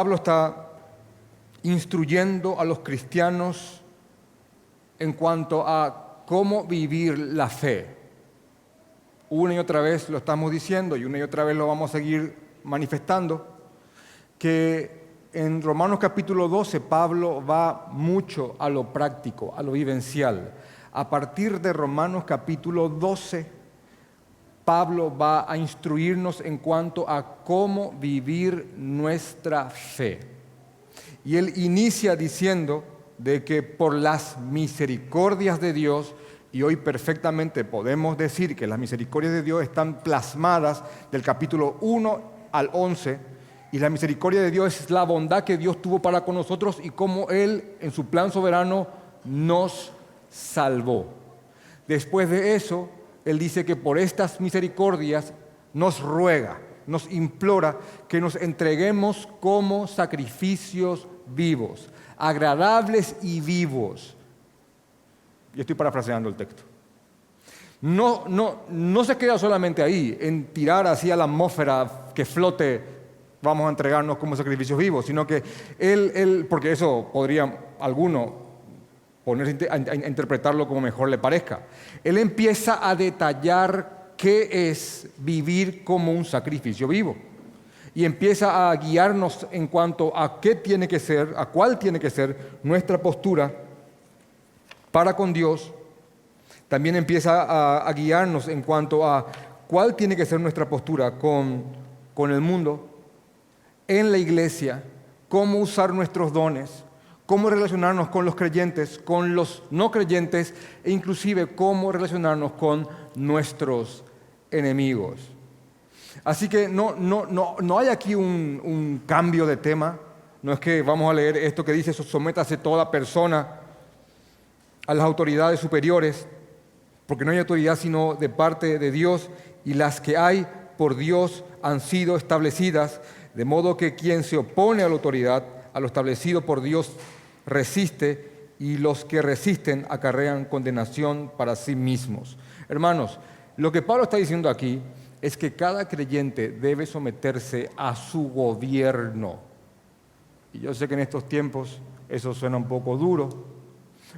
Pablo está instruyendo a los cristianos en cuanto a cómo vivir la fe. Una y otra vez lo estamos diciendo y una y otra vez lo vamos a seguir manifestando, que en Romanos capítulo 12 Pablo va mucho a lo práctico, a lo vivencial. A partir de Romanos capítulo 12, Pablo va a instruirnos en cuanto a cómo vivir nuestra fe. Y él inicia diciendo de que por las misericordias de Dios, y hoy perfectamente podemos decir que las misericordias de Dios están plasmadas del capítulo 1 al 11, y la misericordia de Dios es la bondad que Dios tuvo para con nosotros y cómo Él, en su plan soberano, nos salvó. Después de eso, Él dice que por estas misericordias nos ruega, nos implora que nos entreguemos como sacrificios vivos, agradables y vivos. Yo estoy parafraseando el texto. No se queda solamente ahí, en tirar hacia la atmósfera que flote, vamos a entregarnos como sacrificios vivos, sino que él porque eso podría alguno ponerse a interpretarlo como mejor le parezca. Él empieza a detallar qué es vivir como un sacrificio vivo. Y empieza a guiarnos en cuanto a qué tiene que ser, a cuál tiene que ser nuestra postura para con Dios. También empieza a guiarnos en cuanto a cuál tiene que ser nuestra postura con el mundo, en la iglesia, cómo usar nuestros dones, cómo relacionarnos con los creyentes, con los no creyentes e inclusive cómo relacionarnos con nuestros enemigos. Así que no hay aquí un cambio de tema. No es que vamos a leer esto que dice, sométase toda persona a las autoridades superiores, porque no hay autoridad sino de parte de Dios, y las que hay por Dios han sido establecidas, de modo que quien se opone a la autoridad, a lo establecido por Dios, resiste, y los que resisten acarrean condenación para sí mismos. Hermanos, lo que Pablo está diciendo aquí es que cada creyente debe someterse a su gobierno. Y yo sé que en estos tiempos eso suena un poco duro,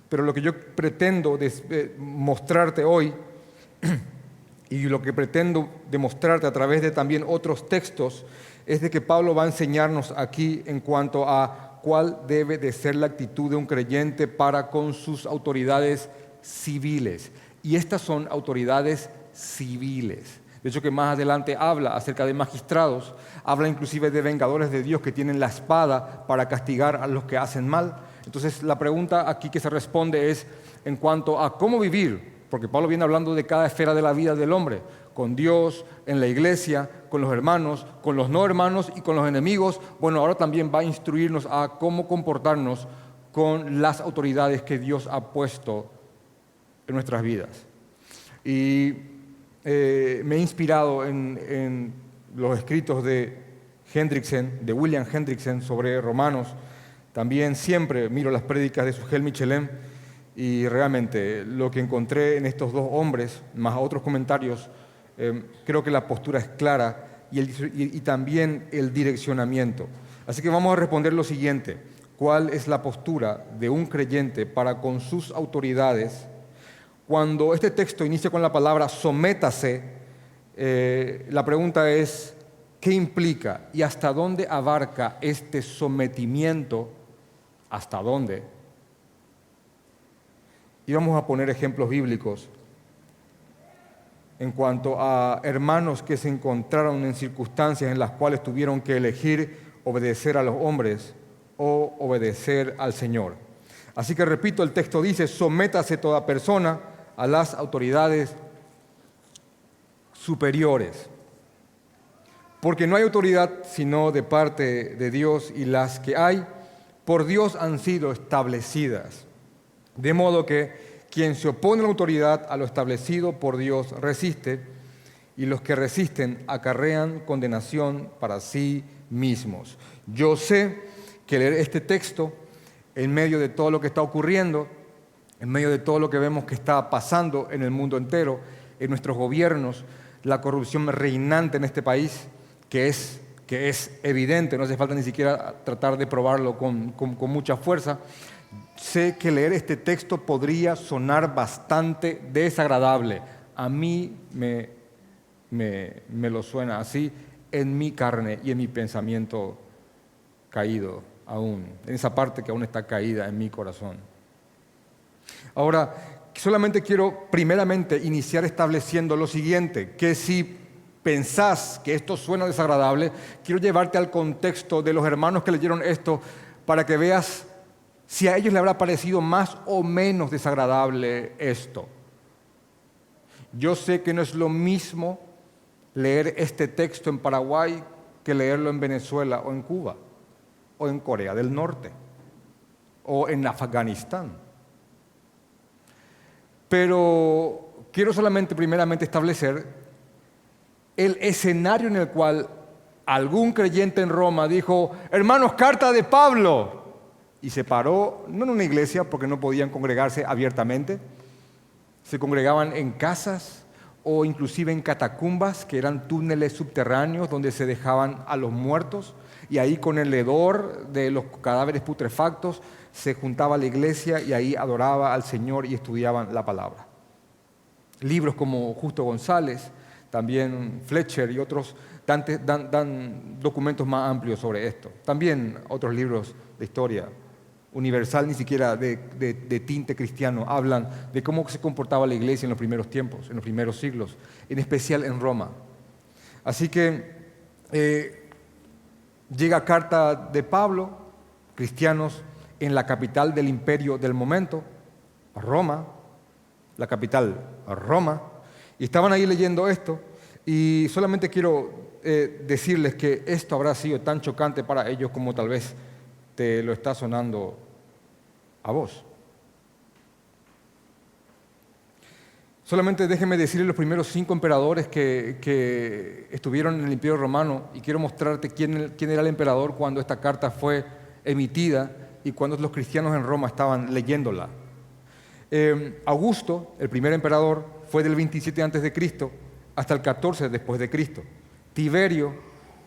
pero lo que yo pretendo mostrarte hoy y lo que pretendo demostrarte a través de también otros textos es de que Pablo va a enseñarnos aquí en cuanto a cuál debe de ser la actitud de un creyente para con sus autoridades civiles. Y estas son autoridades civiles. De hecho, que más adelante habla acerca de magistrados, habla inclusive de vengadores de Dios que tienen la espada para castigar a los que hacen mal. Entonces, la pregunta aquí que se responde es en cuanto a cómo vivir, porque Pablo viene hablando de cada esfera de la vida del hombre, con Dios, en la iglesia, con los hermanos, con los no hermanos y con los enemigos. Bueno, ahora también va a instruirnos a cómo comportarnos con las autoridades que Dios ha puesto en nuestras vidas. Y me he inspirado en los escritos de William Hendriksen sobre Romanos. También siempre miro las prédicas de Sugel Michelem y realmente lo que encontré en estos dos hombres, más otros comentarios, creo que la postura es clara y también el direccionamiento. Así que vamos a responder lo siguiente: ¿cuál es la postura de un creyente para con sus autoridades? Cuando este texto inicia con la palabra sométase, la pregunta es ¿qué implica y hasta dónde abarca este sometimiento? ¿Hasta dónde? Y vamos a poner ejemplos bíblicos en cuanto a hermanos que se encontraron en circunstancias en las cuales tuvieron que elegir obedecer a los hombres o obedecer al Señor. Así que repito, el texto dice, sométase toda persona a las autoridades superiores, porque no hay autoridad sino de parte de Dios, y las que hay por Dios han sido establecidas. De modo que quien se opone a la autoridad, a lo establecido por Dios, resiste, y los que resisten acarrean condenación para sí mismos. Yo sé que leer este texto en medio de todo lo que está ocurriendo, en medio de todo lo que vemos que está pasando en el mundo entero, en nuestros gobiernos, la corrupción reinante en este país, que es que es evidente, no hace falta ni siquiera tratar de probarlo con mucha fuerza, sé que leer este texto podría sonar bastante desagradable. A mí me lo suena así en mi carne y en mi pensamiento caído aún, en esa parte que aún está caída en mi corazón. Ahora, solamente quiero primeramente iniciar estableciendo lo siguiente, que si pensás que esto suena desagradable, quiero llevarte al contexto de los hermanos que leyeron esto para que veas si a ellos les habrá parecido más o menos desagradable esto. Yo sé que no es lo mismo leer este texto en Paraguay que leerlo en Venezuela o en Cuba, o en Corea del Norte, o en Afganistán. Pero quiero solamente primeramente establecer el escenario en el cual algún creyente en Roma dijo: hermanos, carta de Pablo. Y se paró, no en una iglesia porque no podían congregarse abiertamente, se congregaban en casas o inclusive en catacumbas, que eran túneles subterráneos donde se dejaban a los muertos, y ahí con el hedor de los cadáveres putrefactos se juntaba la iglesia y ahí adoraba al Señor y estudiaban la palabra. Libros como Justo González, también Fletcher y otros dan documentos más amplios sobre esto. También otros libros de historia universal, ni siquiera de tinte cristiano, hablan de cómo se comportaba la iglesia en los primeros tiempos, en los primeros siglos, en especial en Roma. Así que llega carta de Pablo, cristianos en la capital del imperio del momento, a Roma, la capital, a Roma, y estaban ahí leyendo esto, y solamente quiero decirles que esto habrá sido tan chocante para ellos como tal vez te lo está sonando a vos. Solamente déjenme decirles los primeros 5 emperadores que estuvieron en el Imperio Romano, y quiero mostrarte quién era el emperador cuando esta carta fue emitida y cuando los cristianos en Roma estaban leyéndola. Augusto, el primer emperador, fue del 27 a.C. hasta el 14 después de Cristo. Tiberio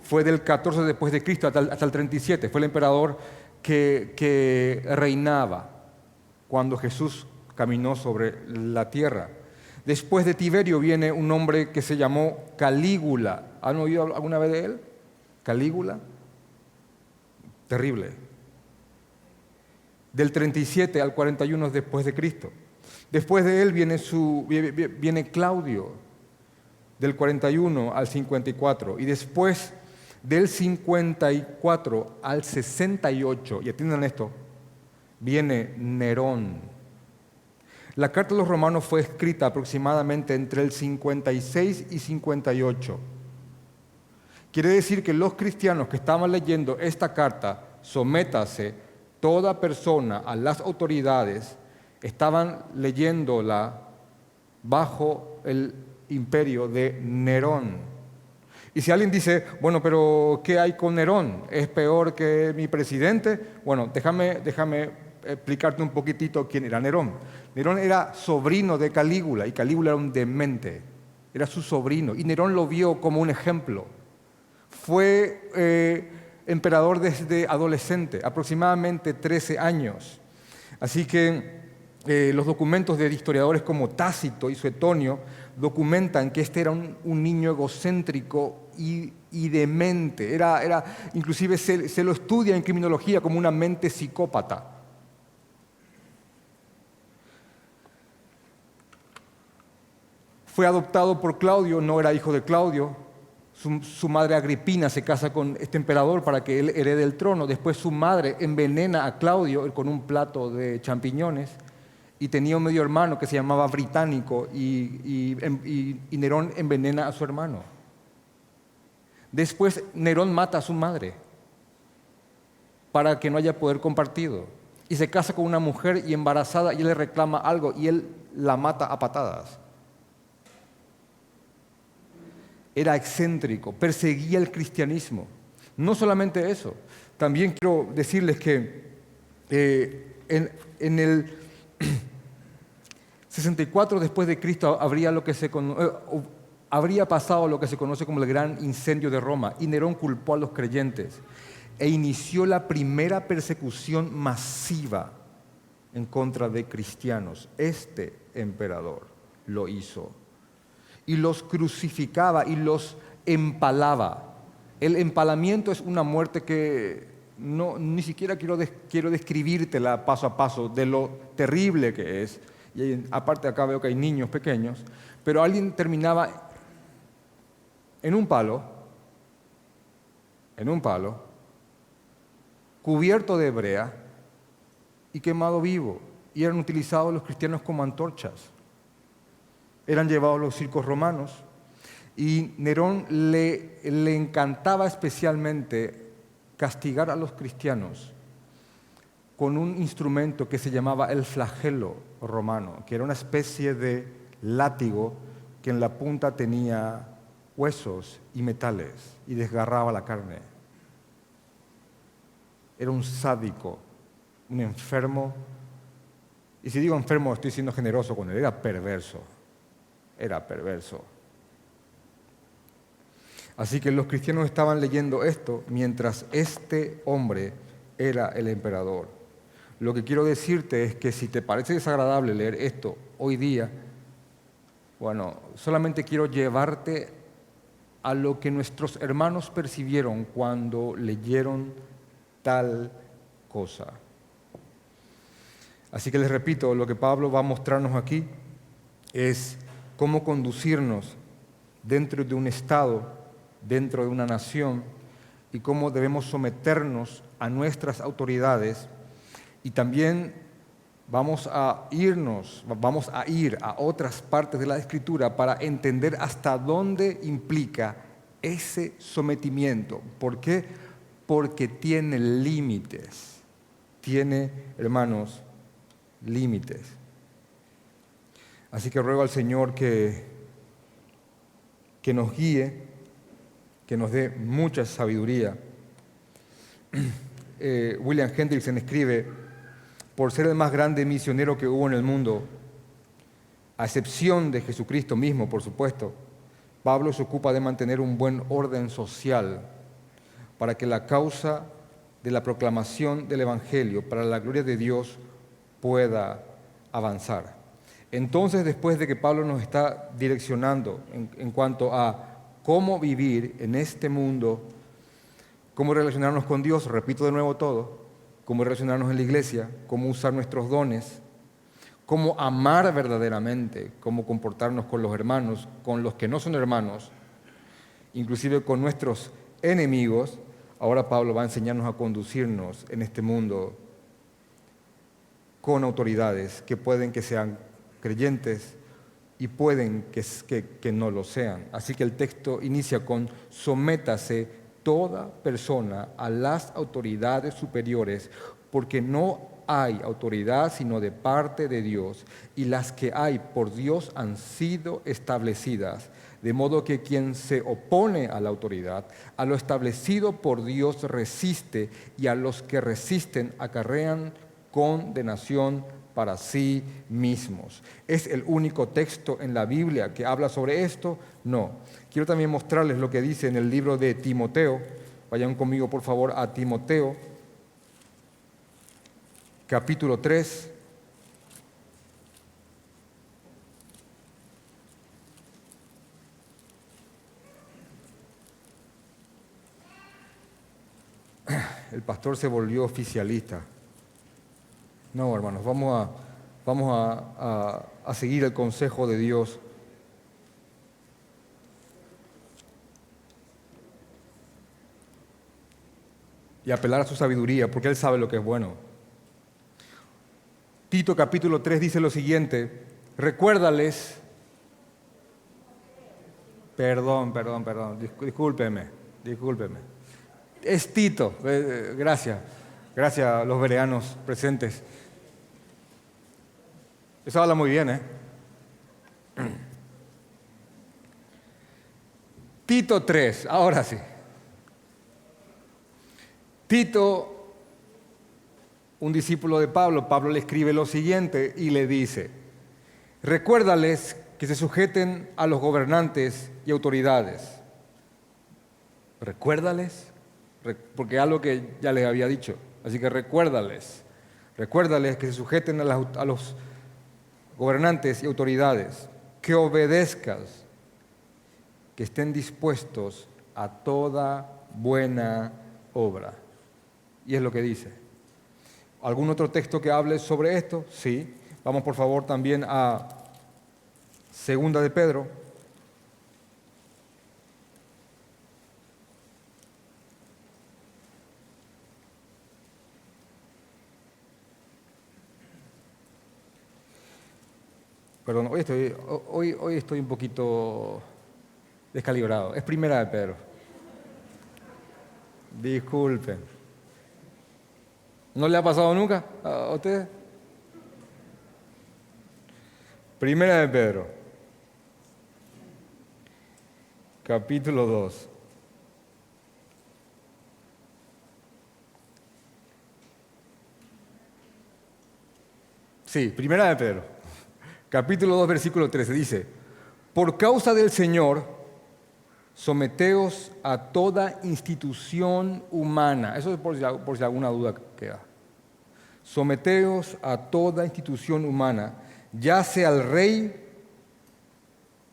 fue del 14 después de Cristo hasta el 37. Fue el emperador que reinaba cuando Jesús caminó sobre la tierra. Después de Tiberio viene un hombre que se llamó Calígula. ¿Han oído alguna vez de él? Calígula. Terrible. Del 37 al 41 después de Cristo. Después de él viene Claudio, del 41 al 54. Y después del 54 al 68, y atiendan esto, viene Nerón. La carta de los romanos fue escrita aproximadamente entre el 56 y 58. Quiere decir que los cristianos que estaban leyendo esta carta, sométase toda persona a las autoridades, estaban leyéndola bajo el imperio de Nerón. Y si alguien dice, bueno, pero ¿qué hay con Nerón? ¿Es peor que mi presidente? Bueno, déjame explicarte un poquitito quién era Nerón. Nerón era sobrino de Calígula, y Calígula era un demente, era su sobrino, y Nerón lo vio como un ejemplo. Fue emperador desde adolescente, aproximadamente 13 años. Así que los documentos de historiadores como Tácito y Suetonio documentan que este era un niño egocéntrico y demente. Inclusive se lo estudia en criminología como una mente psicópata. Fue adoptado por Claudio, no era hijo de Claudio. Su madre Agripina se casa con este emperador para que él herede el trono. Después su madre envenena a Claudio con un plato de champiñones. Y tenía un medio hermano que se llamaba Británico, y Nerón envenena a su hermano. Después Nerón mata a su madre para que no haya poder compartido. Y se casa con una mujer y embarazada, y él le reclama algo y él la mata a patadas. Era excéntrico, perseguía el cristianismo. No solamente eso, también quiero decirles que en el 64 después de Cristo habría lo que habría pasado lo que se conoce como el gran incendio de Roma, y Nerón culpó a los creyentes e inició la primera persecución masiva en contra de cristianos. Este emperador lo hizo y los crucificaba y los empalaba. El empalamiento es una muerte que ni siquiera quiero describírtela paso a paso de lo terrible que es. Y aparte acá veo que hay niños pequeños, pero alguien terminaba en un palo, cubierto de brea y quemado vivo. Y eran utilizados los cristianos como antorchas. Eran llevados a los circos romanos. Y Nerón le encantaba especialmente castigar a los cristianos con un instrumento que se llamaba el flagelo romano, que era una especie de látigo que en la punta tenía huesos y metales y desgarraba la carne. Era un sádico, un enfermo. Y si digo enfermo, estoy siendo generoso con él. Era perverso. Así que los cristianos estaban leyendo esto mientras este hombre era el emperador. Lo que quiero decirte es que si te parece desagradable leer esto hoy día, bueno, solamente quiero llevarte a lo que nuestros hermanos percibieron cuando leyeron tal cosa. Así que les repito, lo que Pablo va a mostrarnos aquí es cómo conducirnos dentro de un estado, dentro de una nación, y cómo debemos someternos a nuestras autoridades. Y también vamos a ir a otras partes de la Escritura para entender hasta dónde implica ese sometimiento. ¿Por qué? Porque tiene límites. Tiene, hermanos, límites. Así que ruego al Señor que nos guíe, que nos dé mucha sabiduría. William Hendrickson escribe: por ser el más grande misionero que hubo en el mundo, a excepción de Jesucristo mismo, por supuesto, Pablo se ocupa de mantener un buen orden social para que la causa de la proclamación del Evangelio para la gloria de Dios pueda avanzar. Entonces, después de que Pablo nos está direccionando en cuanto a cómo vivir en este mundo, cómo relacionarnos con Dios, repito de nuevo todo, cómo relacionarnos en la iglesia, cómo usar nuestros dones, cómo amar verdaderamente, cómo comportarnos con los hermanos, con los que no son hermanos, inclusive con nuestros enemigos. Ahora Pablo va a enseñarnos a conducirnos en este mundo con autoridades que pueden que sean creyentes y pueden que no lo sean. Así que el texto inicia con: sométase toda persona a las autoridades superiores, porque no hay autoridad sino de parte de Dios, y las que hay por Dios han sido establecidas, de modo que quien se opone a la autoridad, a lo establecido por Dios resiste, y a los que resisten acarrean condenación para sí mismos. ¿Es el único texto en la Biblia que habla sobre esto? No. Quiero también mostrarles lo que dice en el libro de Timoteo. Vayan conmigo, por favor, a Timoteo, capítulo 3. El pastor se volvió oficialista. No, hermanos, vamos a seguir el consejo de Dios. Y apelar a su sabiduría, porque Él sabe lo que es bueno. Tito capítulo 3 dice lo siguiente: recuérdales, discúlpeme. Es Tito, gracias a los bereanos presentes. Eso habla muy bien, ¿eh? Tito 3, ahora sí. Tito, un discípulo de Pablo le escribe lo siguiente y le dice: recuérdales que se sujeten a los gobernantes y autoridades. Recuérdales, porque es algo que ya les había dicho. Así que recuérdales que se sujeten a los gobernantes y autoridades, que obedezcas, que estén dispuestos a toda buena obra. Y es lo que dice. ¿Algún otro texto que hable sobre esto? Sí. Vamos por favor también a Segunda de Pedro. Perdón, hoy estoy un poquito descalibrado. Es Primera de Pedro. Disculpen. ¿No le ha pasado nunca a ustedes? Primera de Pedro, capítulo 2. Sí, Primera de Pedro, capítulo 2, versículo 13, dice: por causa del Señor, someteos a toda institución humana. Eso es por si alguna duda queda. Someteos a toda institución humana, ya sea al rey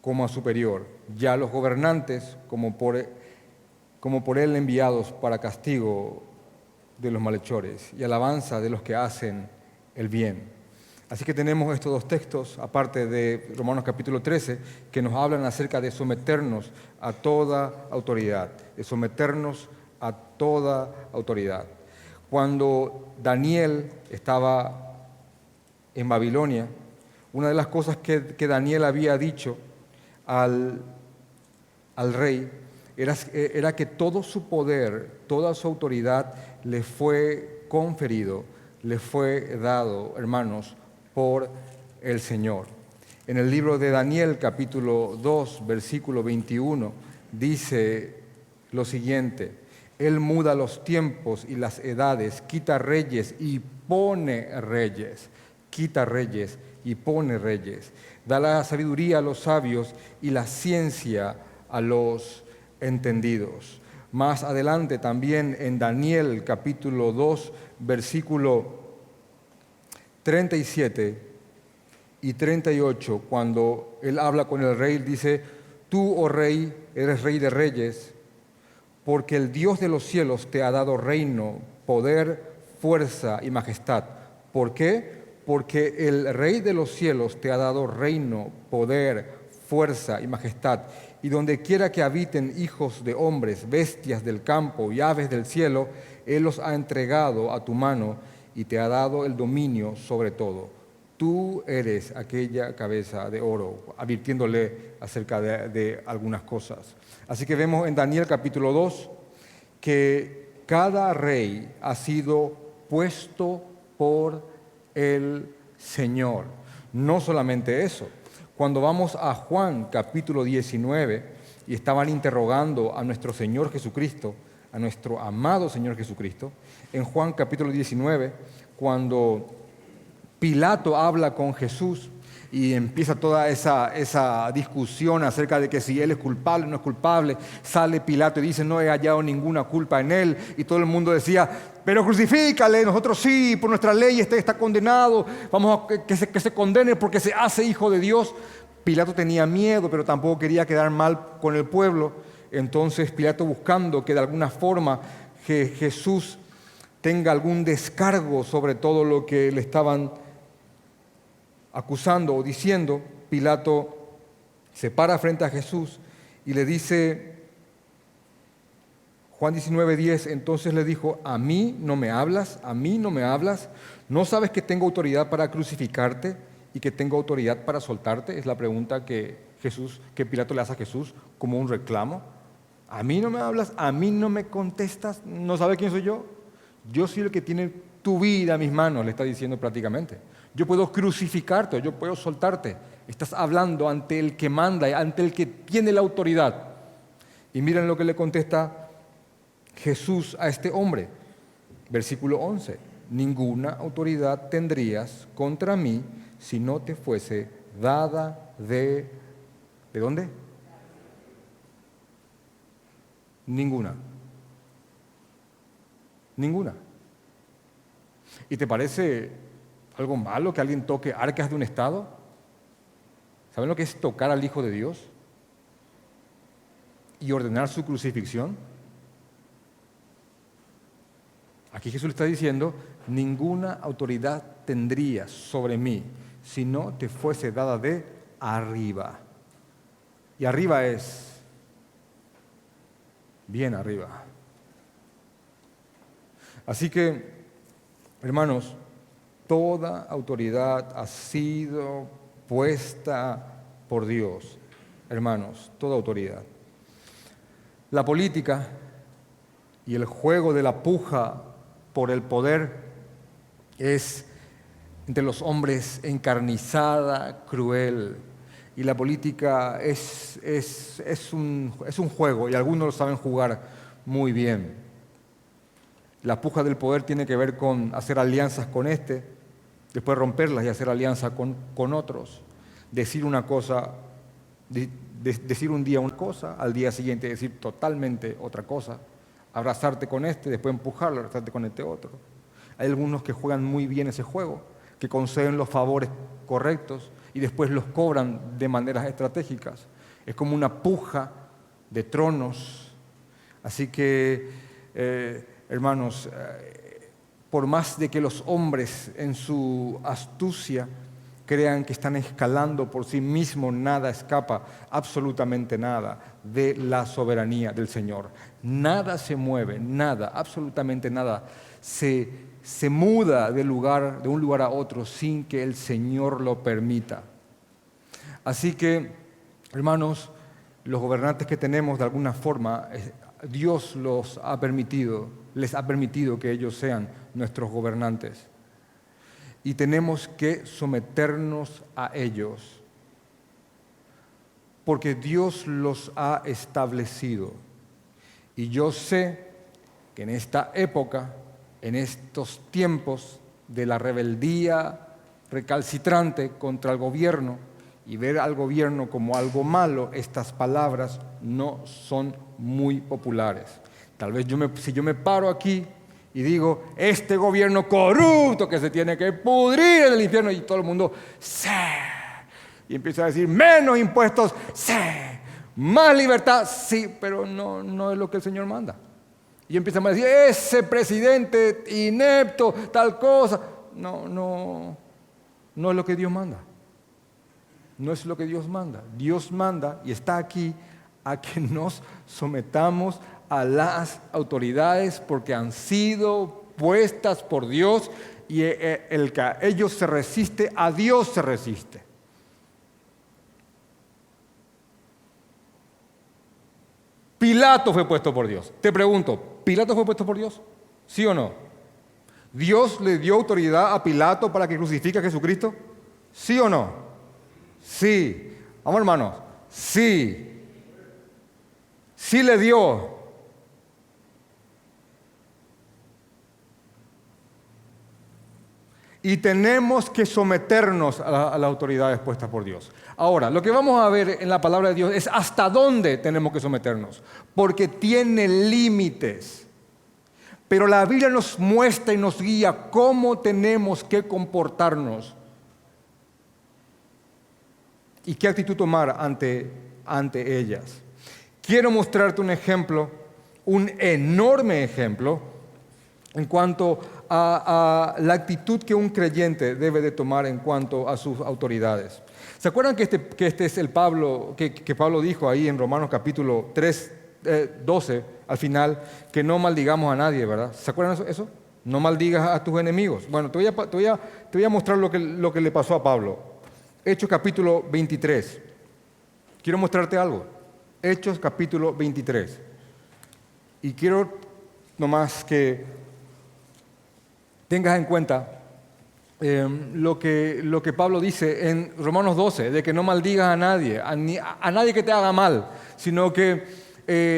como a superior, ya a los gobernantes como por él enviados para castigo de los malhechores y alabanza de los que hacen el bien. Así que tenemos estos dos textos, aparte de Romanos capítulo 13, que nos hablan acerca de someternos a toda autoridad, de someternos a toda autoridad. Cuando Daniel estaba en Babilonia, una de las cosas que Daniel había dicho al rey era que todo su poder, toda su autoridad le fue conferido, le fue dado, hermanos, por el Señor. En el libro de Daniel, capítulo 2, versículo 21, dice lo siguiente: Él muda los tiempos y las edades, quita reyes y pone reyes, quita reyes y pone reyes, da la sabiduría a los sabios y la ciencia a los entendidos. Más adelante también en Daniel capítulo 2, versículo 37 y 38, cuando él habla con el rey, dice: tú, oh rey, eres rey de reyes, porque el Dios de los cielos te ha dado reino, poder, fuerza y majestad. ¿Por qué? Porque el Rey de los cielos te ha dado reino, poder, fuerza y majestad. Y donde quiera que habiten hijos de hombres, bestias del campo y aves del cielo, Él los ha entregado a tu mano y te ha dado el dominio sobre todo. Tú eres aquella cabeza de oro, advirtiéndole acerca de algunas cosas. Así que vemos en Daniel capítulo 2 que cada rey ha sido puesto por el Señor. No solamente eso, cuando vamos a Juan capítulo 19 y estaban interrogando a nuestro Señor Jesucristo, a nuestro amado Señor Jesucristo, en Juan capítulo 19, cuando Pilato habla con Jesús y empieza toda esa discusión acerca de que si él es culpable o no es culpable, sale Pilato y dice: no he hallado ninguna culpa en él, y todo el mundo decía: pero crucifícale, nosotros sí, por nuestra ley está condenado, vamos a que se condene porque se hace hijo de Dios. Pilato tenía miedo, pero tampoco quería quedar mal con el pueblo. Entonces Pilato, buscando que de alguna forma Jesús tenga algún descargo sobre todo lo que le estaban acusando o diciendo, Pilato se para frente a Jesús y le dice, Juan 19:10, entonces le dijo: ¿a mí no me hablas? ¿A mí no me hablas? ¿No sabes que tengo autoridad para crucificarte y que tengo autoridad para soltarte? Es la pregunta que Pilato le hace a Jesús como un reclamo. ¿A mí no me hablas? ¿A mí no me contestas? ¿No sabes quién soy yo? Yo soy el que tiene tu vida en mis manos, le está diciendo prácticamente. Yo puedo crucificarte, yo puedo soltarte. Estás hablando ante el que manda, ante el que tiene la autoridad. Y miren lo que le contesta Jesús a este hombre. Versículo 11. Ninguna autoridad tendrías contra mí si no te fuese dada ¿de dónde? Ninguna. Ninguna. ¿Y te parece algo malo que alguien toque arcas de un Estado? ¿Saben lo que es tocar al Hijo de Dios y ordenar su crucifixión? Aquí Jesús le está diciendo, ninguna autoridad tendría sobre mí si no te fuese dada de arriba. Y arriba es bien arriba. Así que, hermanos, toda autoridad ha sido puesta por Dios. Hermanos, toda autoridad. La política y el juego de la puja por el poder es entre los hombres encarnizada, cruel. Y la política es un juego y algunos lo saben jugar muy bien. La puja del poder tiene que ver con hacer alianzas con después romperlas y hacer alianza con otros. Decir una cosa, decir un día una cosa, al día siguiente decir totalmente otra cosa. Abrazarte con después empujarlo, abrazarte con otro. Hay algunos que juegan muy bien ese juego, que conceden los favores correctos y después los cobran de maneras estratégicas. Es como una puja de tronos. Así que, hermanos, por más de que los hombres en su astucia crean que están escalando por sí mismos, nada escapa, absolutamente nada, de la soberanía del Señor. Nada se mueve, nada, absolutamente nada, se muda de un lugar a otro sin que el Señor lo permita. Así que, hermanos, los gobernantes que tenemos, de alguna forma, Dios les ha permitido que ellos sean nuestros gobernantes. Y tenemos que someternos a ellos, porque Dios los ha establecido. Y yo sé que en esta época, en estos tiempos de la rebeldía recalcitrante contra el gobierno y ver al gobierno como algo malo, estas palabras no son muy populares. Tal vez si yo me paro aquí y digo, este gobierno corrupto que se tiene que pudrir en el infierno, y todo el mundo, ¡sí! Y empieza a decir, menos impuestos, ¡sí! Más libertad, sí, pero no es lo que el Señor manda. Y empiezan a decir, ese presidente inepto, tal cosa. No es lo que Dios manda. No es lo que Dios manda. Dios manda y está aquí a que nos sometamos a las autoridades porque han sido puestas por Dios y el que a ellos se resiste, a Dios se resiste. Pilato fue puesto por Dios. Te pregunto, ¿Pilato fue puesto por Dios? ¿Sí o no? ¿Dios le dio autoridad a Pilato para que crucifique a Jesucristo? ¿Sí o no? Sí. Vamos, hermanos. Sí. Sí le dio. Y tenemos que someternos a las autoridades puestas por Dios. Ahora, lo que vamos a ver en la palabra de Dios es hasta dónde tenemos que someternos, porque tiene límites. Pero la Biblia nos muestra y nos guía cómo tenemos que comportarnos y qué actitud tomar ante ellas. Quiero mostrarte un ejemplo, un enorme ejemplo, en cuanto a la actitud que un creyente debe de tomar en cuanto a sus autoridades. ¿Se acuerdan que este es el Pablo, que Pablo dijo ahí en Romanos capítulo 3, 12, al final, que no maldigamos a nadie, ¿verdad? ¿Se acuerdan eso? No maldigas a tus enemigos. Bueno, te voy a mostrar lo que le pasó a Pablo. Hechos capítulo 23. Quiero mostrarte algo. Hechos capítulo 23. Y quiero nomás que tengas en cuenta lo que Pablo dice en Romanos 12, de que no maldigas a nadie, a nadie que te haga mal, sino que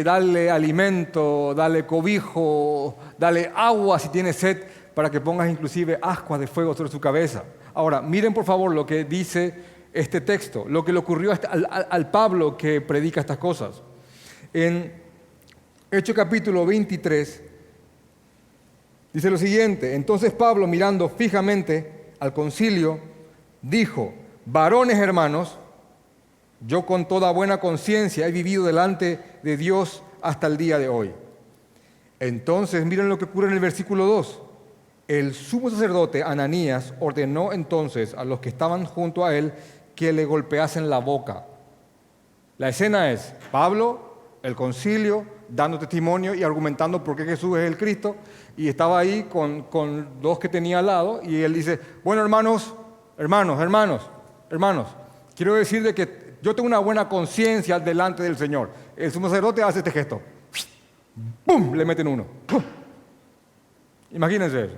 dale alimento, dale cobijo, dale agua si tienes sed, para que pongas inclusive ascuas de fuego sobre su cabeza. Ahora, miren por favor lo que dice este texto, lo que le ocurrió al Pablo que predica estas cosas. En Hechos capítulo 23 dice lo siguiente: entonces Pablo, mirando fijamente al concilio, dijo: varones hermanos, yo con toda buena conciencia he vivido delante de Dios hasta el día de hoy. Entonces, miren lo que ocurre en el versículo 2. El sumo sacerdote Ananías ordenó entonces a los que estaban junto a él que le golpeasen la boca. La escena es Pablo, el concilio, dando testimonio y argumentando por qué Jesús es el Cristo, y estaba ahí con dos que tenía al lado, y él dice: bueno, hermanos, quiero decir de que yo tengo una buena conciencia delante del Señor. El sumo sacerdote hace este gesto. ¡Pum! Le meten uno. ¡Pum! Imagínense eso.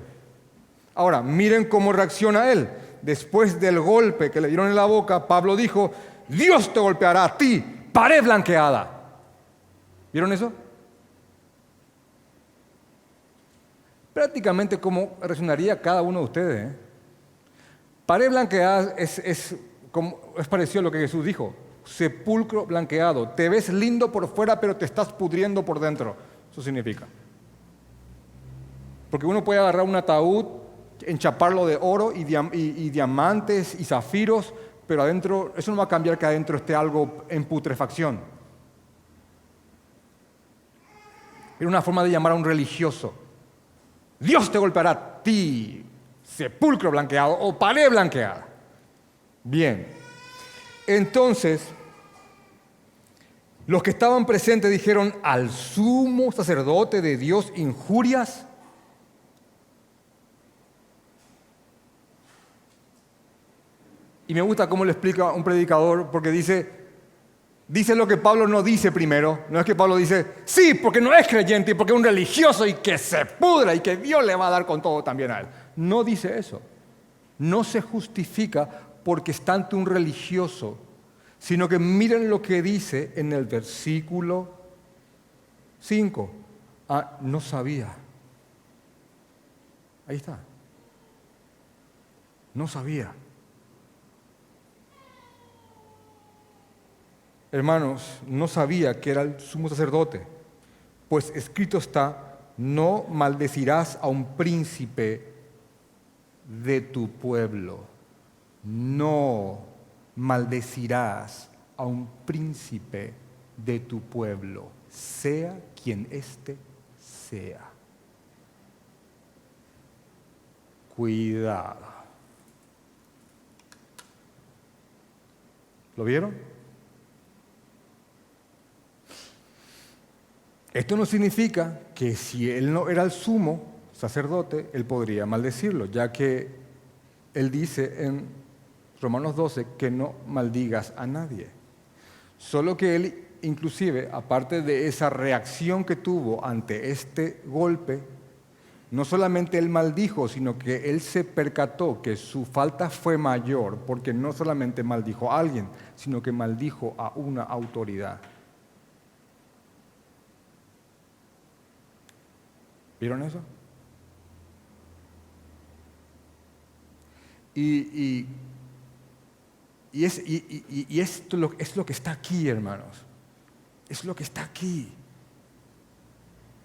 Ahora, miren cómo reacciona él. Después del golpe que le dieron en la boca, Pablo dijo: Dios te golpeará a ti, pared blanqueada. ¿Vieron eso? Prácticamente como reaccionaría cada uno de ustedes. Pared blanqueada es parecido a lo que Jesús dijo: sepulcro blanqueado. Te ves lindo por fuera, pero te estás pudriendo por dentro. Eso significa. Porque uno puede agarrar un ataúd, enchaparlo de oro y diamantes y zafiros, pero adentro, eso no va a cambiar que adentro esté algo en putrefacción. Era una forma de llamar a un religioso. Dios te golpeará a ti, sepulcro blanqueado o pared blanqueada. Bien, entonces los que estaban presentes dijeron: ¿al sumo sacerdote de Dios injurias? Y me gusta cómo lo explica un predicador, porque dice lo que Pablo no dice primero. No es que Pablo dice: sí, porque no es creyente y porque es un religioso y que se pudra y que Dios le va a dar con todo también a él. No dice eso. No se justifica porque está ante un religioso, sino que miren lo que dice en el versículo 5. No sabía. Ahí está. No sabía. Hermanos, no sabía que era el sumo sacerdote, pues escrito está: no maldecirás a un príncipe de tu pueblo. No maldecirás a un príncipe de tu pueblo, sea quien éste sea. Cuidado. ¿Lo vieron? Esto no significa que si él no era el sumo sacerdote, él podría maldecirlo, ya que él dice en Romanos 12 que no maldigas a nadie. Solo que él, inclusive, aparte de esa reacción que tuvo ante este golpe, no solamente él maldijo, sino que él se percató que su falta fue mayor, porque no solamente maldijo a alguien, sino que maldijo a una autoridad. ¿Vieron eso? Y esto es lo que está aquí, hermanos. Es lo que está aquí.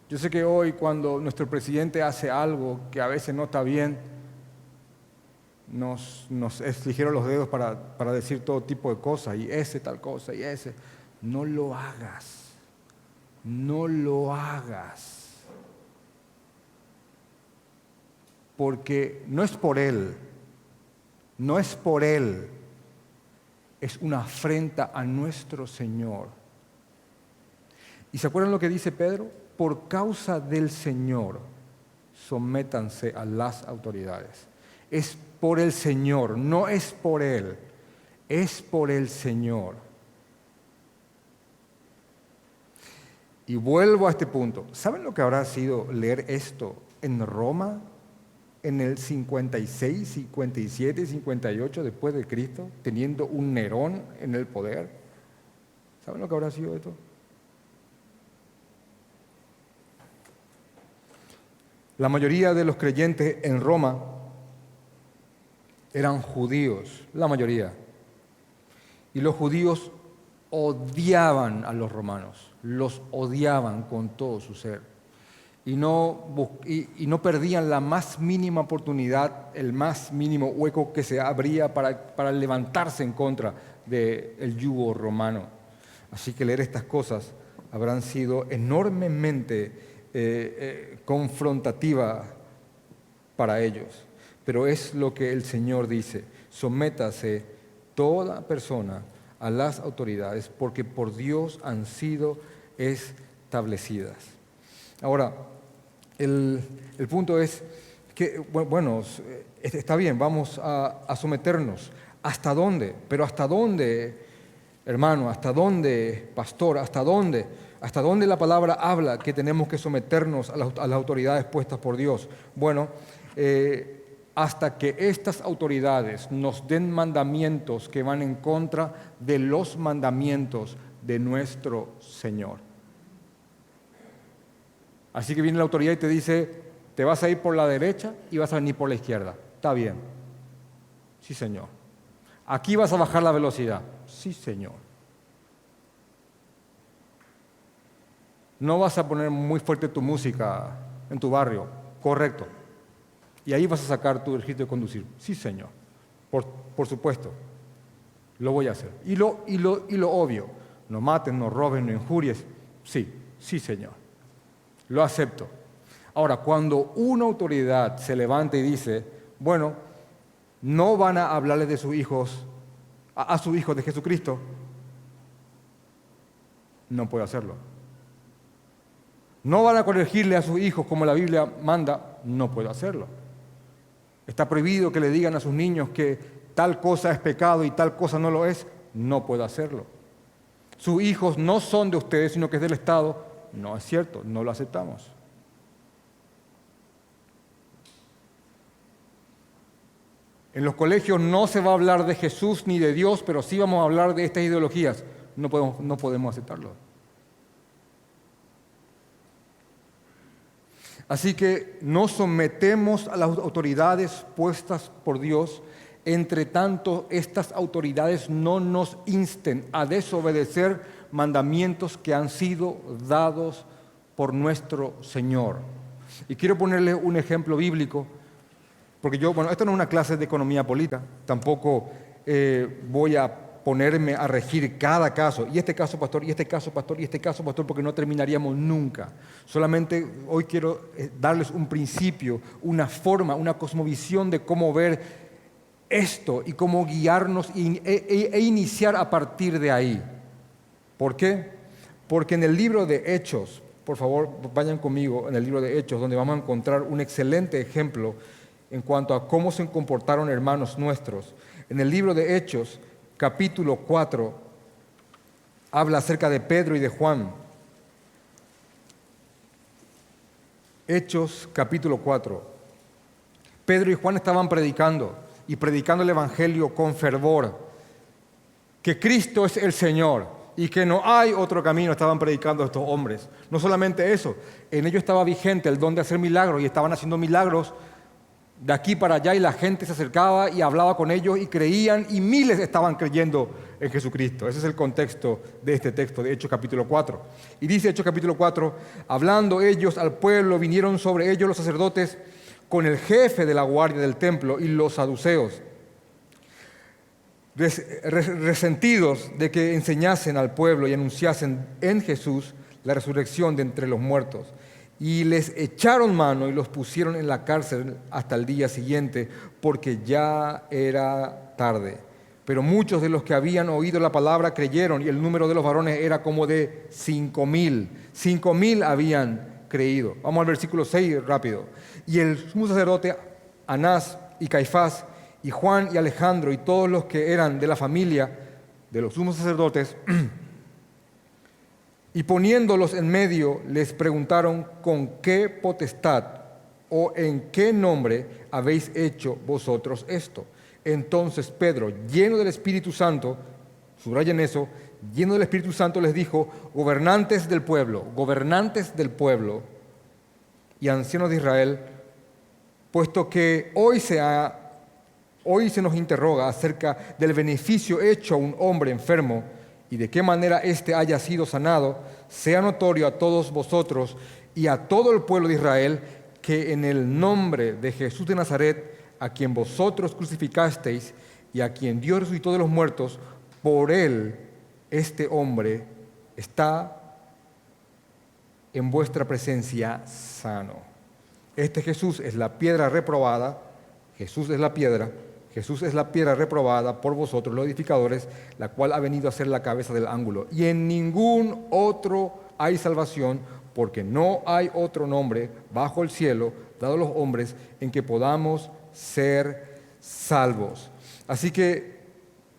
Yo sé que hoy, cuando nuestro presidente hace algo que a veces no está bien, nos ligieron los dedos para decir todo tipo de cosas, y ese tal cosa, y ese. No lo hagas. No lo hagas. Porque no es por él, es una afrenta a nuestro Señor. ¿Y se acuerdan lo que dice Pedro? Por causa del Señor, sométanse a las autoridades. Es por el Señor, no es por él, es por el Señor. Y vuelvo a este punto. ¿Saben lo que habrá sido leer esto en Roma? En el 56, 57, 58 después de Cristo, teniendo un Nerón en el poder. ¿Saben lo que habrá sido esto? La mayoría de los creyentes en Roma eran judíos, la mayoría. Y los judíos odiaban a los romanos, los odiaban con todo su ser. Y no perdían la más mínima oportunidad, el más mínimo hueco que se abría para levantarse en contra del yugo romano. Así que leer estas cosas habrán sido enormemente confrontativas para ellos. Pero es lo que el Señor dice: sométase toda persona a las autoridades, porque por Dios han sido establecidas. Ahora, el punto es que, bueno, está bien, vamos a someternos. ¿Hasta dónde? Pero ¿hasta dónde, hermano? ¿Hasta dónde, pastor? ¿Hasta dónde? ¿Hasta dónde la palabra habla que tenemos que someternos a las autoridades puestas por Dios? Bueno, hasta que estas autoridades nos den mandamientos que van en contra de los mandamientos de nuestro Señor. Así que viene la autoridad y te dice: te vas a ir por la derecha y vas a venir por la izquierda. Está bien. Sí, Señor. Aquí vas a bajar la velocidad. Sí, Señor. No vas a poner muy fuerte tu música en tu barrio. Correcto. Y ahí vas a sacar tu registro de conducir. Sí, Señor. Por supuesto. Lo voy a hacer. Y lo obvio. No mates, no robes, no injuries. Sí, Señor. Lo acepto. Ahora, cuando una autoridad se levanta y dice: bueno, no van a hablarles de sus hijos, a sus hijos de Jesucristo, no puede hacerlo. No van a corregirle a sus hijos como la Biblia manda, no puede hacerlo. Está prohibido que le digan a sus niños que tal cosa es pecado y tal cosa no lo es, no puede hacerlo. Sus hijos no son de ustedes, sino que es del Estado. No es cierto, no lo aceptamos. En los colegios no se va a hablar de Jesús ni de Dios, pero sí vamos a hablar de estas ideologías. No podemos aceptarlo. Así que nos sometemos a las autoridades puestas por Dios, entre tanto estas autoridades no nos insten a desobedecer mandamientos que han sido dados por nuestro Señor. Y quiero ponerle un ejemplo bíblico, porque esto no es una clase de economía política, tampoco voy a ponerme a regir cada caso, y este caso, pastor, y este caso, pastor, y este caso, pastor, porque no terminaríamos nunca. Solamente hoy quiero darles un principio, una forma, una cosmovisión de cómo ver esto y cómo guiarnos e iniciar a partir de ahí. ¿Por qué? Porque en el libro de Hechos, por favor, vayan conmigo en el libro de Hechos, donde vamos a encontrar un excelente ejemplo en cuanto a cómo se comportaron hermanos nuestros. En el libro de Hechos, capítulo 4, habla acerca de Pedro y de Juan. Hechos, capítulo 4. Pedro y Juan estaban predicando el Evangelio con fervor, que Cristo es el Señor y que no hay otro camino, estaban predicando estos hombres. No solamente eso, en ellos estaba vigente el don de hacer milagros y estaban haciendo milagros de aquí para allá y la gente se acercaba y hablaba con ellos y creían y miles estaban creyendo en Jesucristo. Ese es el contexto de este texto de Hechos capítulo 4. Y dice Hechos capítulo 4, hablando ellos al pueblo, vinieron sobre ellos los sacerdotes con el jefe de la guardia del templo y los saduceos, resentidos de que enseñasen al pueblo y anunciasen en Jesús la resurrección de entre los muertos. Y les echaron mano y los pusieron en la cárcel hasta el día siguiente, porque ya era tarde. Pero muchos de los que habían oído la palabra creyeron, y el número de los varones era como de 5,000. 5,000 habían creído. Vamos al versículo 6 rápido. Y el sumo sacerdote Anás y Caifás y Juan y Alejandro y todos los que eran de la familia de los sumos sacerdotes, y poniéndolos en medio, les preguntaron: ¿con qué potestad o en qué nombre habéis hecho vosotros esto? Entonces Pedro, lleno del Espíritu Santo, subrayen eso, lleno del Espíritu Santo, les dijo: gobernantes del pueblo y ancianos de Israel, puesto que hoy se ha hoy se nos interroga acerca del beneficio hecho a un hombre enfermo y de qué manera éste haya sido sanado, sea notorio a todos vosotros y a todo el pueblo de Israel que en el nombre de Jesús de Nazaret, a quien vosotros crucificasteis y a quien Dios resucitó de los muertos, por él este hombre está en vuestra presencia sano. Este Jesús es la piedra reprobada, Jesús es la piedra reprobada por vosotros los edificadores, la cual ha venido a ser la cabeza del ángulo. Y en ningún otro hay salvación, porque no hay otro nombre bajo el cielo dado a los hombres en que podamos ser salvos. Así que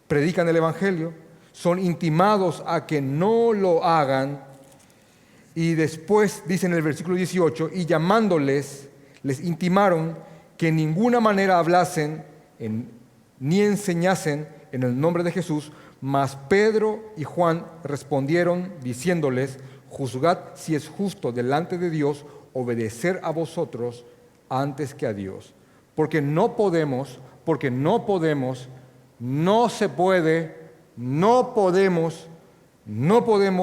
predican el Evangelio, son intimados a que no lo hagan, y después dice en el versículo 18, y llamándoles, les intimaron que en ninguna manera hablasen ni enseñasen en el nombre de Jesús, mas Pedro y Juan respondieron diciéndoles, juzgad si es justo delante de Dios obedecer a vosotros antes que a Dios. Porque no podemos, no se puede, no podemos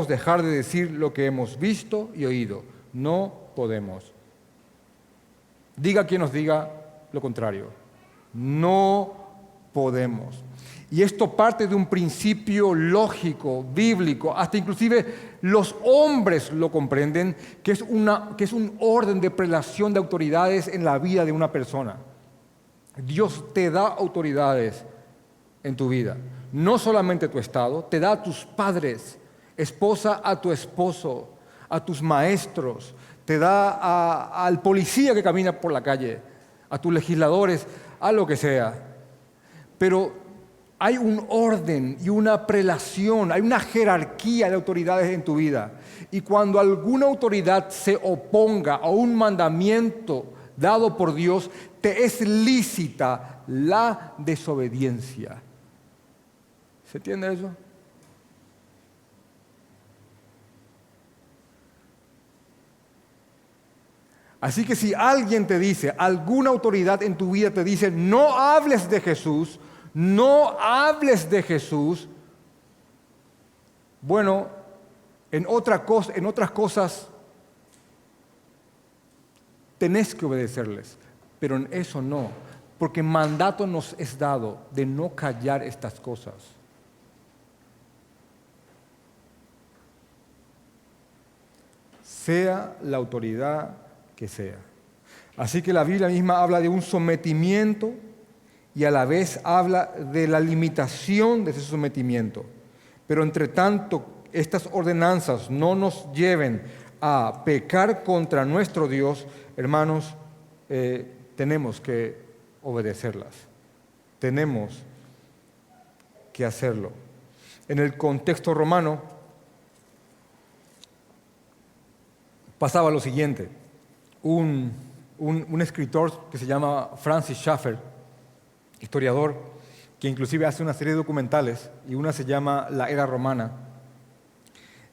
dejar de decir lo que hemos visto y oído. No podemos. Diga quien nos diga lo contrario. No podemos. Y esto parte de un principio lógico, bíblico, hasta inclusive los hombres lo comprenden, que es un orden de prelación de autoridades en la vida de una persona. Dios te da autoridades en tu vida. No solamente tu estado, te da a tus padres, esposa a tu esposo, a tus maestros, te da al policía que camina por la calle, a tus legisladores, a lo que sea. Pero hay un orden y una prelación, hay una jerarquía de autoridades en tu vida. Y cuando alguna autoridad se oponga a un mandamiento dado por Dios, te es lícita la desobediencia. ¿Se entiende eso? Así que si alguien te dice, alguna autoridad en tu vida te dice, no hables de Jesús, bueno, en otras cosas tenés que obedecerles, pero en eso no, porque mandato nos es dado de no callar estas cosas. Sea la autoridad que sea. Así que la Biblia misma habla de un sometimiento y a la vez habla de la limitación de ese sometimiento. Pero entre tanto, estas ordenanzas no nos lleven a pecar contra nuestro Dios, hermanos, tenemos que obedecerlas. Tenemos que hacerlo. En el contexto romano pasaba lo siguiente. Un escritor que se llama Francis Schaeffer, historiador, que inclusive hace una serie de documentales, y una se llama La Era Romana,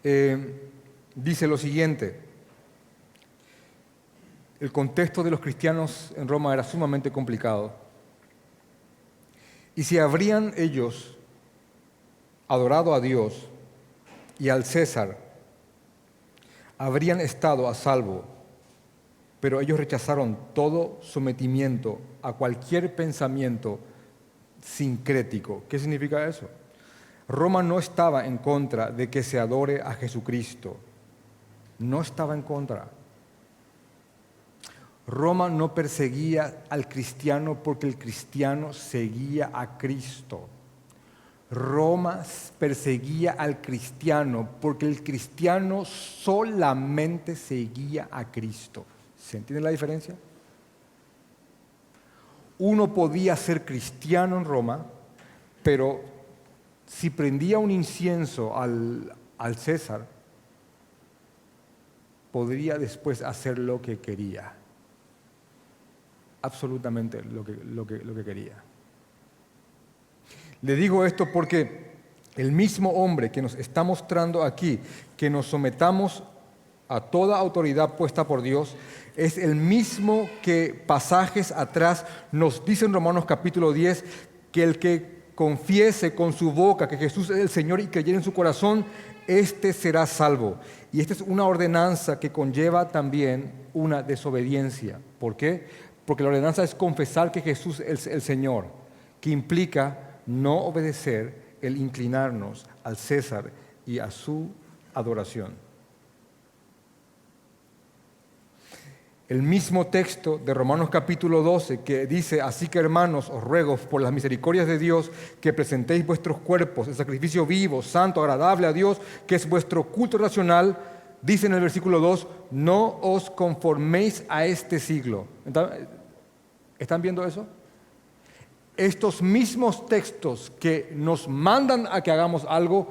dice lo siguiente: el contexto de los cristianos en Roma era sumamente complicado, y si habrían ellos adorado a Dios y al César, habrían estado a salvo, pero ellos rechazaron todo sometimiento a cualquier pensamiento sincrético. ¿Qué significa eso? Roma no estaba en contra de que se adore a Jesucristo. No estaba en contra. Roma no perseguía al cristiano porque el cristiano seguía a Cristo. Roma perseguía al cristiano porque el cristiano solamente seguía a Cristo. ¿Se entiende la diferencia? Uno podía ser cristiano en Roma, pero si prendía un incienso al César, podría después hacer lo que quería. Absolutamente lo que quería. Le digo esto porque el mismo hombre que nos está mostrando aquí que nos sometamos a toda autoridad puesta por Dios, es el mismo que pasajes atrás nos dice en Romanos capítulo 10, que el que confiese con su boca que Jesús es el Señor y creyere en su corazón, éste será salvo. Y esta es una ordenanza que conlleva también una desobediencia. ¿Por qué? Porque la ordenanza es confesar que Jesús es el Señor, que implica no obedecer el inclinarnos al César y a su adoración. El mismo texto de Romanos capítulo 12 que dice: así que hermanos, os ruego por las misericordias de Dios que presentéis vuestros cuerpos en sacrificio vivo, santo, agradable a Dios, que es vuestro culto racional, dice en el versículo 2, no os conforméis a este siglo. ¿Están viendo eso? Estos mismos textos que nos mandan a que hagamos algo,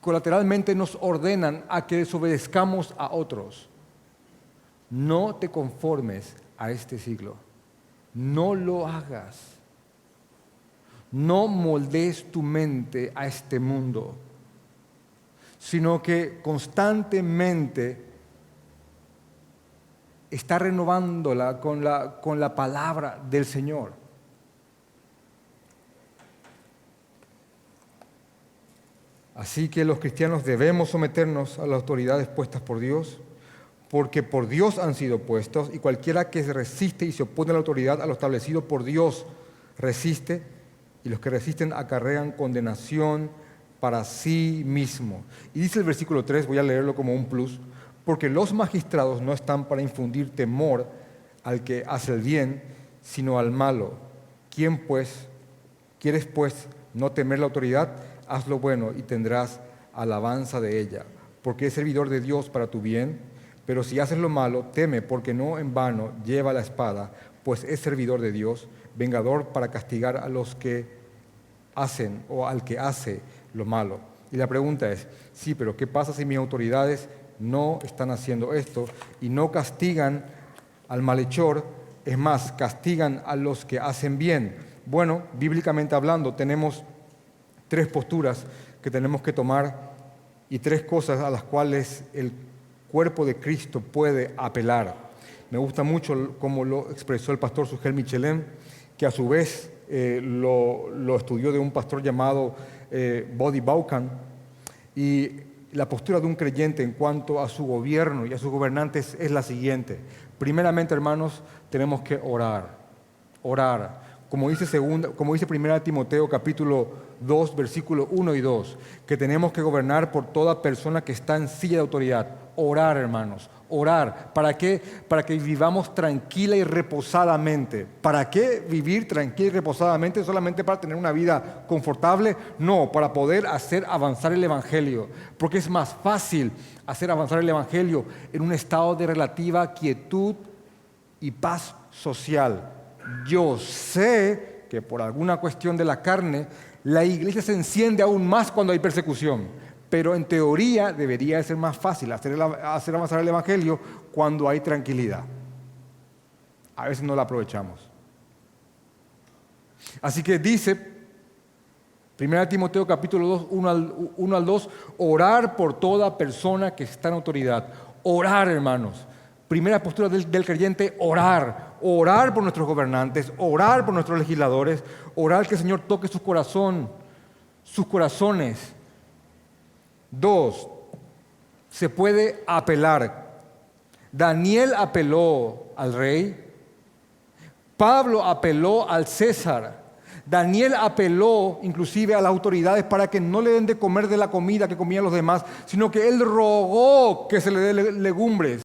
colateralmente nos ordenan a que desobedezcamos a otros. No te conformes a este siglo. No lo hagas. No moldees tu mente a este mundo, sino que constantemente está renovándola con la palabra del Señor. Así que los cristianos debemos someternos a las autoridades puestas por Dios, porque por Dios han sido puestos, y cualquiera que se resiste y se opone a la autoridad, a lo establecido por Dios, resiste, y los que resisten acarrean condenación para sí mismo. Y dice el versículo 3, voy a leerlo como un plus, porque los magistrados no están para infundir temor al que hace el bien, sino al malo. ¿Quieres pues no temer la autoridad? Haz lo bueno y tendrás alabanza de ella, porque es servidor de Dios para tu bien. Pero si haces lo malo, teme, porque no en vano lleva la espada, pues es servidor de Dios, vengador para castigar a los que hacen o al que hace lo malo. Y la pregunta es, sí, pero ¿qué pasa si mis autoridades no están haciendo esto y no castigan al malhechor? Es más, castigan a los que hacen bien. Bueno, bíblicamente hablando, tenemos tres posturas que tenemos que tomar y tres cosas a las cuales el cuerpo de Cristo puede apelar. Me gusta mucho cómo lo expresó el pastor Sugel Michelin, que a su vez lo estudió de un pastor llamado Bodhi Bauckham, y la postura de un creyente en cuanto a su gobierno y a sus gobernantes es la siguiente. Primeramente, hermanos, tenemos que orar. Como dice 1 Timoteo capítulo 2, versículos 1 y 2, que tenemos que gobernar por toda persona que está en silla de autoridad. Orar, hermanos, orar. ¿Para qué? Para que vivamos tranquila y reposadamente. ¿Para qué vivir tranquila y reposadamente? ¿Solamente para tener una vida confortable? No, para poder hacer avanzar el Evangelio. Porque es más fácil hacer avanzar el Evangelio en un estado de relativa quietud y paz social. Yo sé que por alguna cuestión de la carne, la iglesia se enciende aún más cuando hay persecución, pero en teoría debería ser más fácil hacer avanzar el Evangelio cuando hay tranquilidad. A veces no la aprovechamos. Así que dice 1 Timoteo capítulo 2, 1 al 2, orar por toda persona que está en autoridad. Orar, hermanos. Primera postura del creyente, orar por nuestros gobernantes, orar por nuestros legisladores, orar que el Señor toque sus corazones. 2, se puede apelar. Daniel apeló al rey, Pablo apeló al César, Daniel apeló inclusive a las autoridades para que no le den de comer de la comida que comían los demás, sino que él rogó que se le dé legumbres.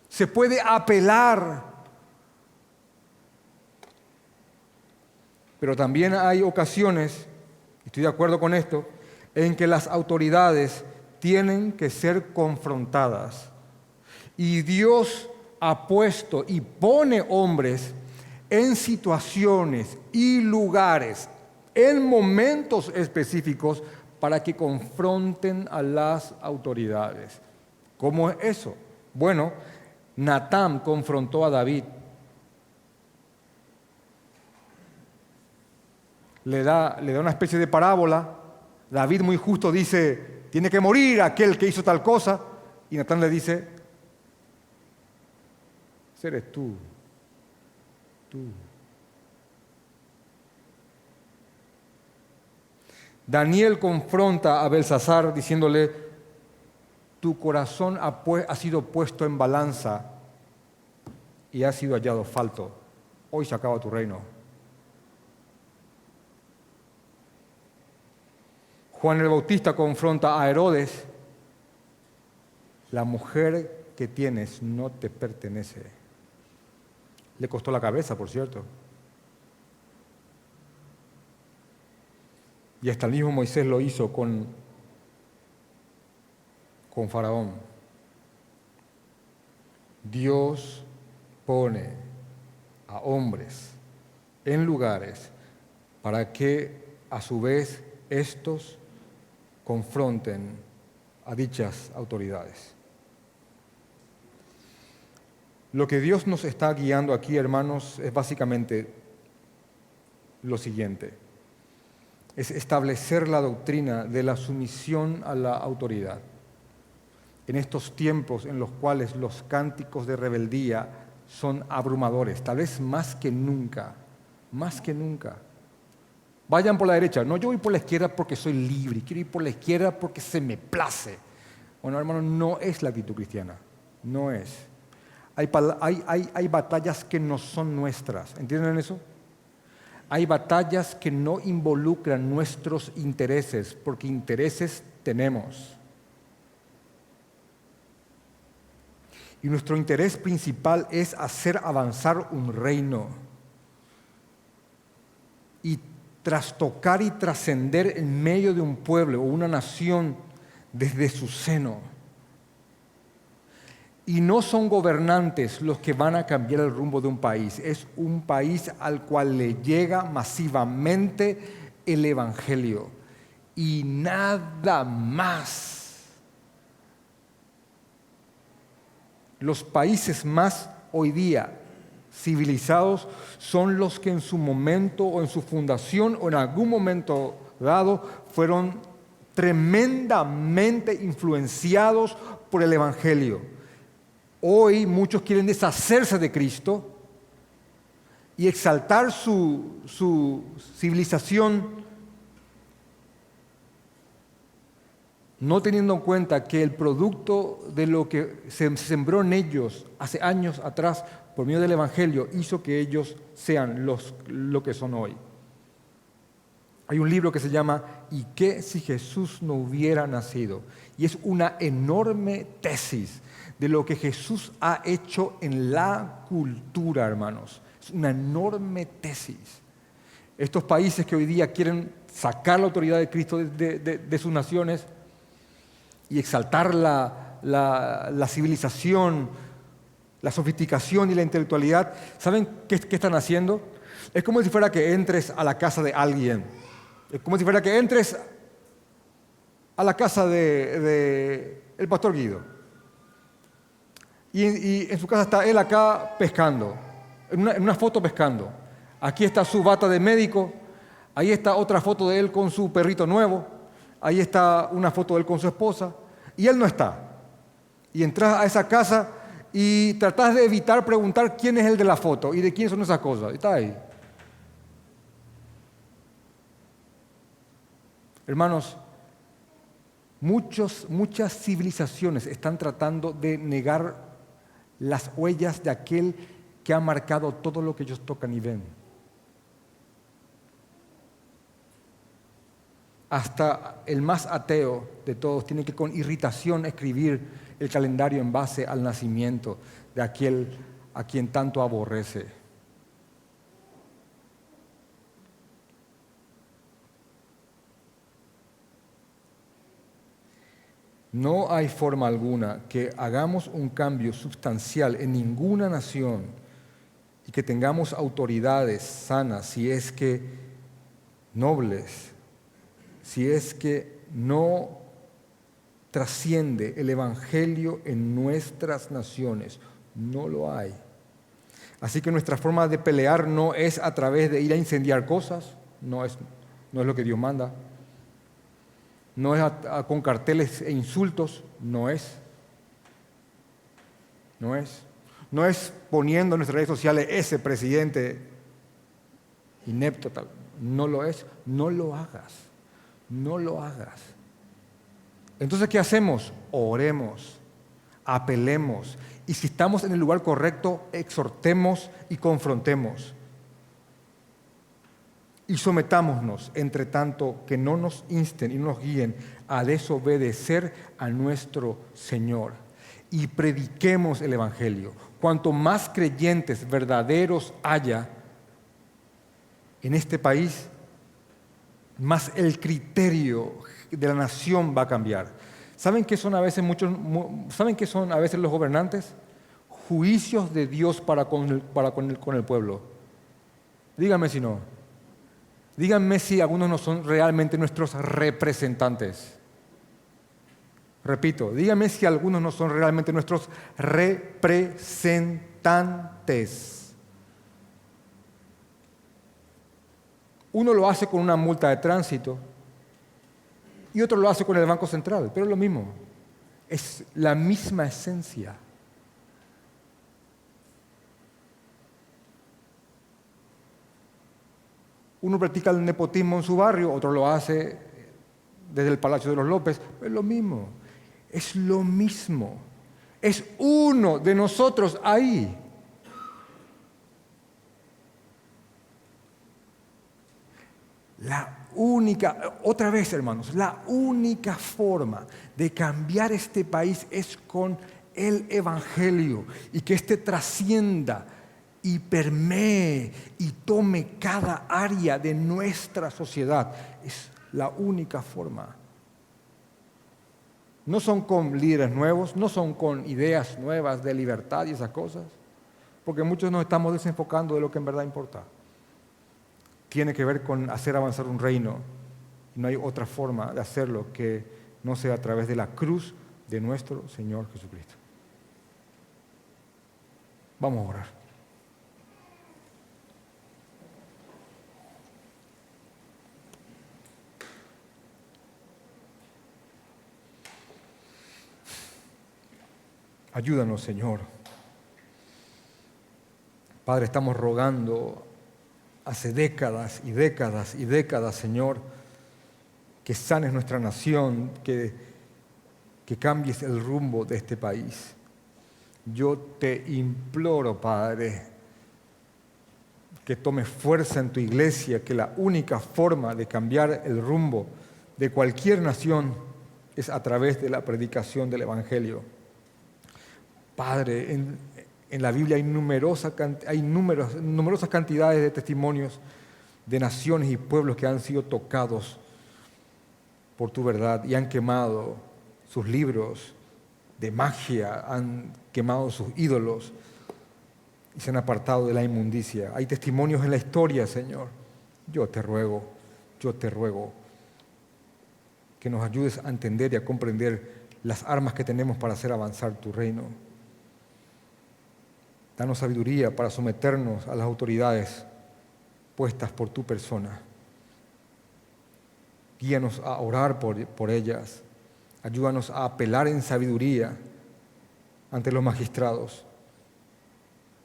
Se puede apelar. Pero también hay ocasiones, estoy de acuerdo con esto, en que las autoridades tienen que ser confrontadas. Y Dios ha puesto y pone hombres en situaciones y lugares, en momentos específicos, para que confronten a las autoridades. ¿Cómo es eso? Bueno, Natán confrontó a David. Le da una especie de parábola. David, muy justo, dice: tiene que morir aquel que hizo tal cosa. Y Natán le dice, ese eres tú. Daniel confronta a Belsasar diciéndole, tu corazón ha sido puesto en balanza y ha sido hallado falto. Hoy se acaba tu reino. Juan el Bautista confronta a Herodes, la mujer que tienes no te pertenece. Le costó la cabeza, por cierto. Y hasta el mismo Moisés lo hizo con Faraón. Dios pone a hombres en lugares para que a su vez estos confronten a dichas autoridades. Lo que Dios nos está guiando aquí, hermanos, es básicamente lo siguiente. Es establecer la doctrina de la sumisión a la autoridad. En estos tiempos en los cuales los cánticos de rebeldía son abrumadores, tal vez más que nunca. Vayan por la derecha. No, yo voy por la izquierda porque soy libre, quiero ir por la izquierda porque se me place. Bueno, hermano, no es la actitud cristiana, no es. Hay batallas que no son nuestras, ¿entienden eso? Hay batallas que no involucran nuestros intereses, porque intereses tenemos. Y nuestro interés principal es hacer avanzar un reino y trastocar y trascender en medio de un pueblo o una nación desde su seno. Y no son gobernantes los que van a cambiar el rumbo de un país, es un país al cual le llega masivamente el Evangelio y nada más. Los países más hoy día civilizados son los que en su momento o en su fundación o en algún momento dado fueron tremendamente influenciados por el Evangelio. Hoy muchos quieren deshacerse de Cristo y exaltar su civilización, no teniendo en cuenta que el producto de lo que se sembró en ellos hace años atrás por medio del Evangelio hizo que ellos sean lo que son hoy. Hay un libro que se llama ¿Y qué si Jesús no hubiera nacido? Y es una enorme tesis de lo que Jesús ha hecho en la cultura, hermanos. Es una enorme tesis. Estos países que hoy día quieren sacar la autoridad de Cristo de sus naciones y exaltar la civilización, la sofisticación y la intelectualidad, ¿saben qué están haciendo? Es como si fuera que entres a la casa de alguien. Es como si fuera que entres a la casa de el pastor Guido. Y en su casa está él acá pescando, en una foto pescando. Aquí está su bata de médico, ahí está otra foto de él con su perrito nuevo, ahí está una foto de él con su esposa, y él no está. Y entras a esa casa y tratás de evitar preguntar quién es el de la foto y de quién son esas cosas. Y está ahí. Hermanos, muchas civilizaciones están tratando de negar las huellas de aquel que ha marcado todo lo que ellos tocan y ven. Hasta el más ateo de todos tiene que con irritación escribir el calendario en base al nacimiento de aquel a quien tanto aborrece. No hay forma alguna que hagamos un cambio sustancial en ninguna nación y que tengamos autoridades sanas si es que nobles, si es que no trasciende el Evangelio en nuestras naciones. No lo hay. Así que nuestra forma de pelear no es a través de ir a incendiar cosas, no es lo que Dios manda. no es con carteles e insultos, no es. No es. No es poniendo en nuestras redes sociales ese presidente inepto tal. No lo es. No lo hagas. No lo hagas. Entonces, ¿qué hacemos? Oremos, apelemos. Y si estamos en el lugar correcto, exhortemos y confrontemos. Y sometámonos, entre tanto, que no nos insten y no nos guíen a desobedecer a nuestro Señor. Y prediquemos el Evangelio. Cuanto más creyentes verdaderos haya en este país, más el criterio de la nación va a cambiar. ¿Saben qué son a veces los gobernantes? Juicios de Dios para con el pueblo. Díganme si no. Díganme si algunos no son realmente nuestros representantes. Repito, díganme si algunos no son realmente nuestros representantes. Uno lo hace con una multa de tránsito y otro lo hace con el Banco Central, pero es lo mismo. Es la misma esencia. Uno practica el nepotismo en su barrio, otro lo hace desde el Palacio de los López, pero es lo mismo. Es lo mismo. Es uno de nosotros ahí. Otra vez hermanos, la única forma de cambiar este país es con el Evangelio y que éste trascienda y permee y tome cada área de nuestra sociedad. Es la única forma. No son con líderes nuevos, no son con ideas nuevas de libertad y esas cosas, porque muchos nos estamos desenfocando de lo que en verdad importa. Tiene que ver con hacer avanzar un reino. No hay otra forma de hacerlo que no sea a través de la cruz de nuestro Señor Jesucristo. Vamos a orar. Ayúdanos, Señor. Padre, estamos rogando hace décadas y décadas y décadas, Señor, que sanes nuestra nación, que cambies el rumbo de este país. Yo te imploro, Padre, que tomes fuerza en tu iglesia, que la única forma de cambiar el rumbo de cualquier nación es a través de la predicación del Evangelio. Padre, en la Biblia hay numerosas cantidades de testimonios de naciones y pueblos que han sido tocados por tu verdad y han quemado sus libros de magia, han quemado sus ídolos y se han apartado de la inmundicia. Hay testimonios en la historia, Señor. Yo te ruego que nos ayudes a entender y a comprender las armas que tenemos para hacer avanzar tu reino. Danos sabiduría para someternos a las autoridades puestas por tu persona. Guíanos a orar por ellas. Ayúdanos a apelar en sabiduría ante los magistrados.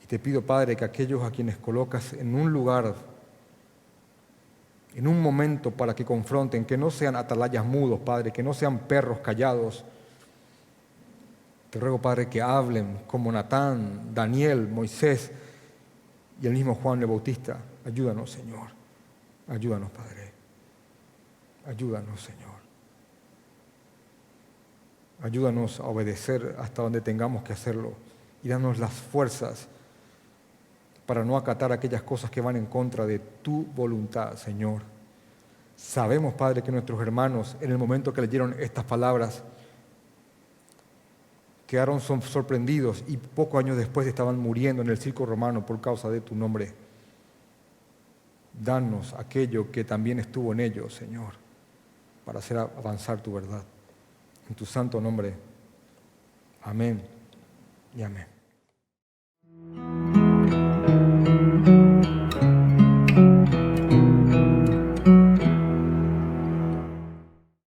Y te pido, Padre, que aquellos a quienes colocas en un lugar, en un momento para que confronten, que no sean atalayas mudos, Padre, que no sean perros callados. Te ruego, Padre, que hablen como Natán, Daniel, Moisés y el mismo Juan el Bautista. Ayúdanos, Señor. Ayúdanos, Padre. Ayúdanos, Señor. Ayúdanos a obedecer hasta donde tengamos que hacerlo y danos las fuerzas para no acatar aquellas cosas que van en contra de tu voluntad, Señor. Sabemos, Padre, que nuestros hermanos, en el momento que leyeron estas palabras, quedaron sorprendidos y pocos años después estaban muriendo en el circo romano por causa de tu nombre. Danos aquello que también estuvo en ellos, Señor, para hacer avanzar tu verdad. En tu santo nombre. Amén y amén.